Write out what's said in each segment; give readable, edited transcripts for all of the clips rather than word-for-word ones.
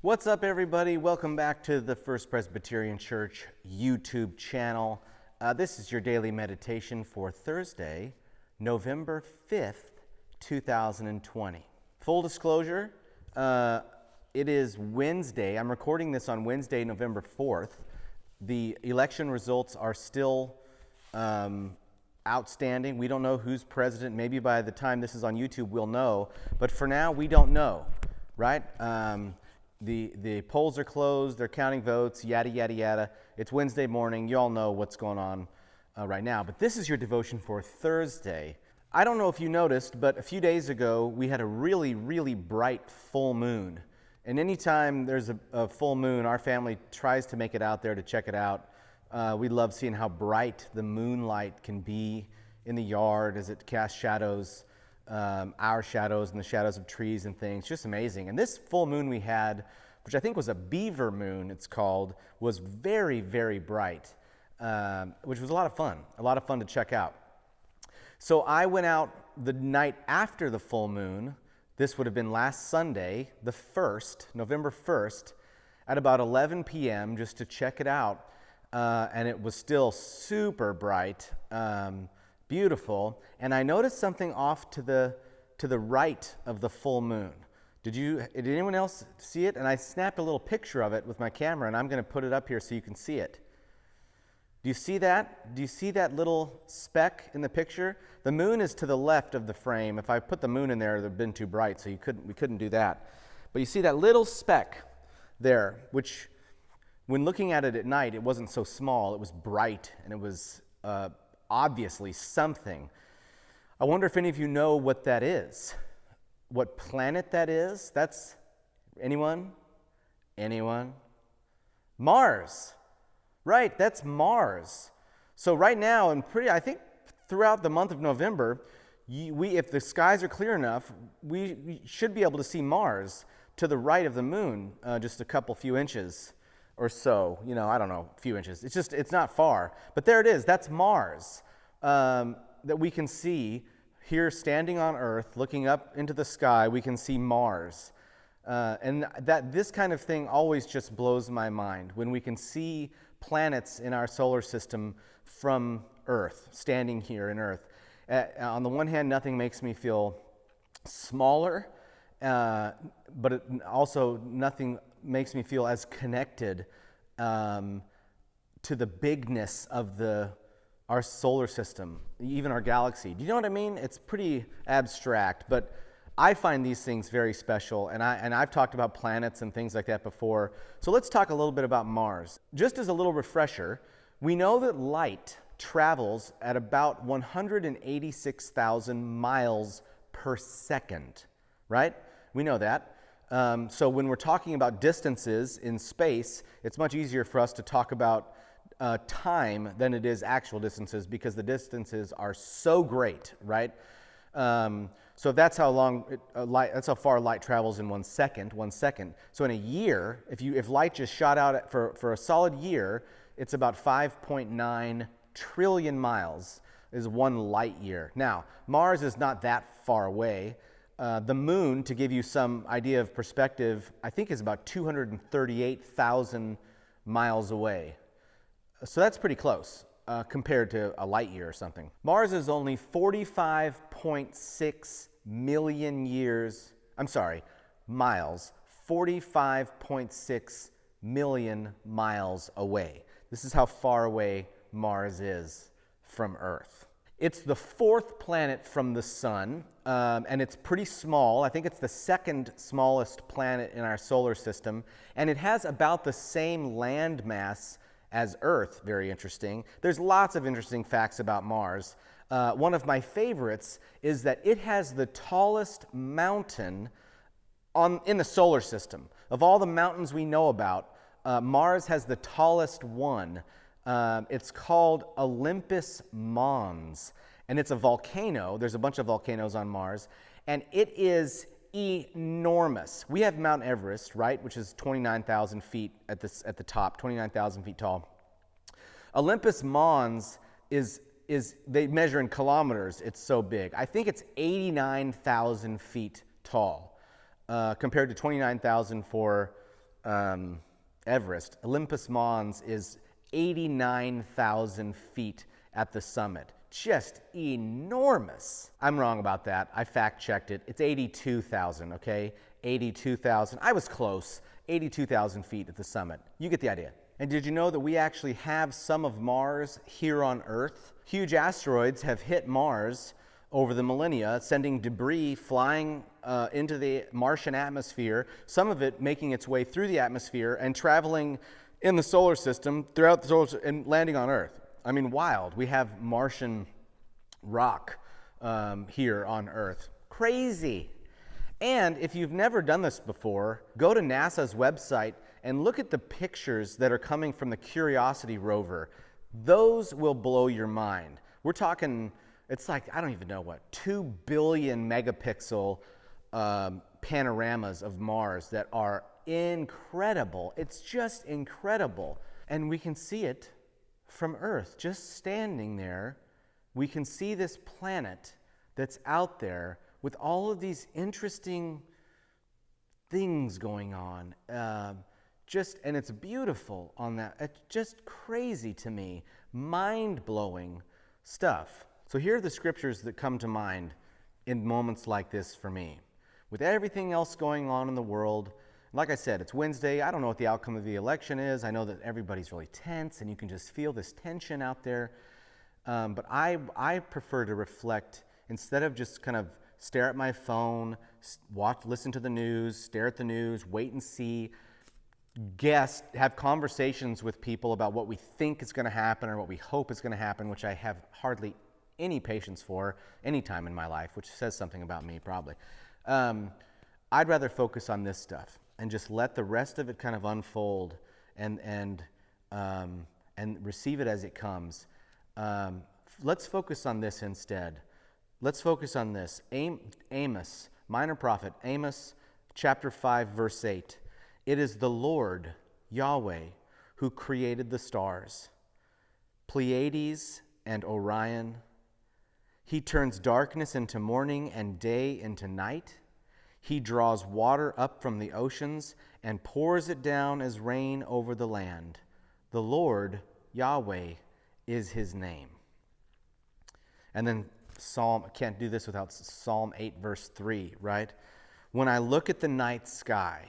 What's up, everybody? Welcome back to the First Presbyterian Church YouTube channel. This is your daily meditation for Thursday, November 5th, 2020. Full disclosure, it is Wednesday. I'm recording this on Wednesday, November 4th. The election results are still outstanding. We don't know who's president. Maybe by the time this is on YouTube, we'll know. But for now, we don't know, right? The polls are closed, they're counting votes, yada, yada, yada. It's Wednesday morning. You all know what's going on right now. But this is your devotion for Thursday. I don't know if you noticed, but a few days ago, we had a really, really bright full moon. And anytime there's a full moon, our family tries to make it out there to check it out. We love seeing how bright the moonlight can be in the yard as it casts shadows. Our shadows and the shadows of trees and things, just amazing. And this full moon we had, which I think was a beaver moon, it's called, was very, very bright, which was a lot of fun to check out. So I went out the night after the full moon. This would have been last Sunday, the 1st, November 1st, at about 11 p.m. just to check it out. And it was still super bright. Beautiful, and I noticed something off to the right of the full moon. Did anyone else see it? And I snapped a little picture of it with my camera, and I'm going to put it up here so you can see it. Do you see that? Do you see that little speck in the picture? The moon is to the left of the frame. If I put the moon in there, it would have been too bright, so we couldn't do that. But you see that little speck there, which when looking at it at night, it wasn't so small. It was bright, and it was obviously something. I wonder if any of you know what that is. What planet that is? That's anyone? Mars. Right, that's Mars. So right now, and I think throughout the month of November, if the skies are clear enough, we should be able to see Mars to the right of the moon, just a few inches or so, I don't know, a few inches. It's not far. But there it is, that's Mars that we can see here standing on Earth, looking up into the sky, we can see Mars. And this kind of thing always just blows my mind, when we can see planets in our solar system from Earth, standing here in Earth. On the one hand, nothing makes me feel smaller, but also nothing makes me feel as connected to the bigness of our solar system, even our galaxy. Do you know what I mean? It's pretty abstract, but I find these things very special, and I've talked about planets and things like that before. So let's talk a little bit about Mars. Just as a little refresher, we know that light travels at about 186,000 miles per second, right? We know that. So when we're talking about distances in space, it's much easier for us to talk about time than it is actual distances, because the distances are so great, right? So that's how that's how far light travels in 1 second. So in a year, if light just shot out for a solid year, it's about 5.9 trillion miles is 1 light year. Now, Mars is not that far away. The moon, to give you some idea of perspective, I think is about 238,000 miles away. So that's pretty close compared to a light year or something. Mars is only 45.6 million miles, 45.6 million miles away. This is how far away Mars is from Earth. It's the 4th planet from the sun, and it's pretty small. I think it's the 2nd smallest planet in our solar system, and it has about the same land mass as Earth. Very interesting. There's lots of interesting facts about Mars. One of my favorites is that it has the tallest mountain in the solar system. Of all the mountains we know about, Mars has the tallest one. It's called Olympus Mons, and it's a volcano. There's a bunch of volcanoes on Mars, and it is enormous. We have Mount Everest, right, which is 29,000 feet at the top, 29,000 feet tall. Olympus Mons they measure in kilometers. It's so big. I think it's 89,000 feet tall, compared to 29,000 for Everest, Olympus Mons, is 89,000 feet at the summit. Just enormous. I'm wrong about that. I fact checked it. It's 82,000, okay? 82,000. I was close. 82,000 feet at the summit. You get the idea. And did you know that we actually have some of Mars here on Earth? Huge asteroids have hit Mars over the millennia, sending debris flying into the Martian atmosphere, some of it making its way through the atmosphere and traveling in the solar system, throughout the solar system, and landing on Earth. I mean, wild. We have Martian rock here on Earth. Crazy. And if you've never done this before, go to NASA's website and look at the pictures that are coming from the Curiosity rover. Those will blow your mind. We're talking, it's like, I don't even know what, 2 billion megapixel panoramas of Mars that are incredible. It's just incredible. And we can see it from Earth, just standing there. We can see this planet that's out there with all of these interesting things going on. And it's beautiful on that. It's just crazy to me, mind-blowing stuff. So here are the scriptures that come to mind in moments like this for me. With everything else going on in the world, like I said, it's Wednesday. I don't know what the outcome of the election is. I know that everybody's really tense, and you can just feel this tension out there. But I prefer to reflect, instead of just kind of stare at my phone, listen to the news, stare at the news, wait and see, guess, have conversations with people about what we think is going to happen or what we hope is going to happen, which I have hardly any patience for any time in my life, which says something about me probably. I'd rather focus on this stuff and just let the rest of it kind of unfold and receive it as it comes. Let's focus on this instead. Let's focus on this. Amos, minor prophet, Amos chapter 5, verse 8. It is the Lord, Yahweh, who created the stars, Pleiades and Orion. He turns darkness into morning and day into night. He draws water up from the oceans and pours it down as rain over the land. The Lord, Yahweh, is his name. And then can't do this without Psalm 8, verse 3, right? When I look at the night sky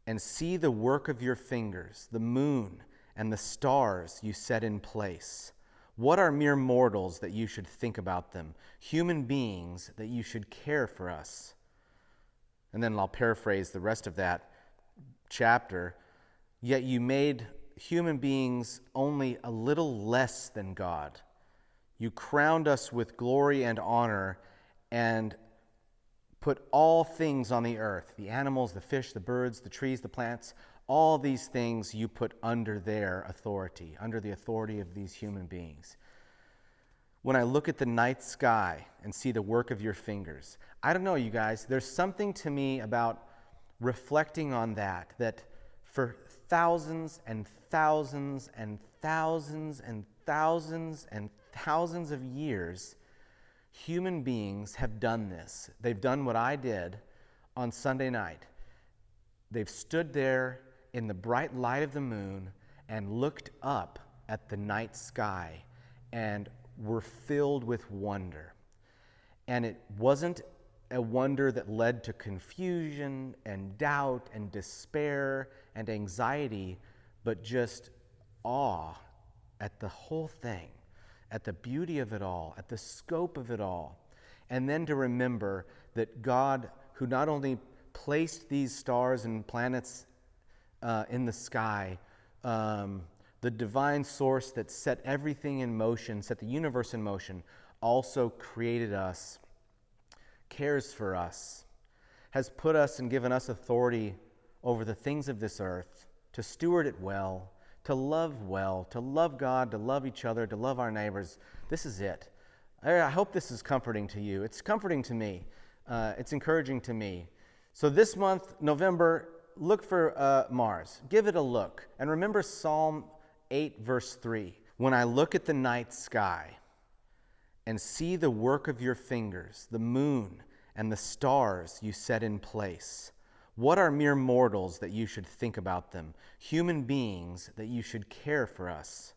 and see the work of your fingers, the moon and the stars you set in place, what are mere mortals that you should think about them? Human beings that you should care for us. And then I'll paraphrase the rest of that chapter. Yet you made human beings only a little less than God. You crowned us with glory and honor and put all things on the earth, the animals, the fish, the birds, the trees, the plants, all these things you put under their authority, under the authority of these human beings. When I look at the night sky and see the work of your fingers, I don't know, you guys, there's something to me about reflecting on that for thousands and thousands and thousands and thousands and thousands of years, human beings have done this. They've done what I did on Sunday night. They've stood there in the bright light of the moon and looked up at the night sky and were filled with wonder. And it wasn't a wonder that led to confusion and doubt and despair and anxiety, but just awe at the whole thing, at the beauty of it all, at the scope of it all. And then to remember that God, who not only placed these stars and planets in the sky, the divine source that set everything in motion, set the universe in motion, also created us, cares for us, has put us and given us authority over the things of this earth, to steward it well, to love God, to love each other, to love our neighbors. This is it. I hope this is comforting to you. It's comforting to me. It's encouraging to me. So this month, November, look for Mars. Give it a look. And remember Psalm 8, verse 3. When I look at the night sky and see the work of your fingers, the moon and the stars you set in place, What are mere mortals that you should think about them? Human beings that you should care for us.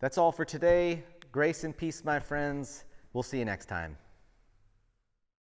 That's all for today. Grace and peace, my friends. We'll see you next time.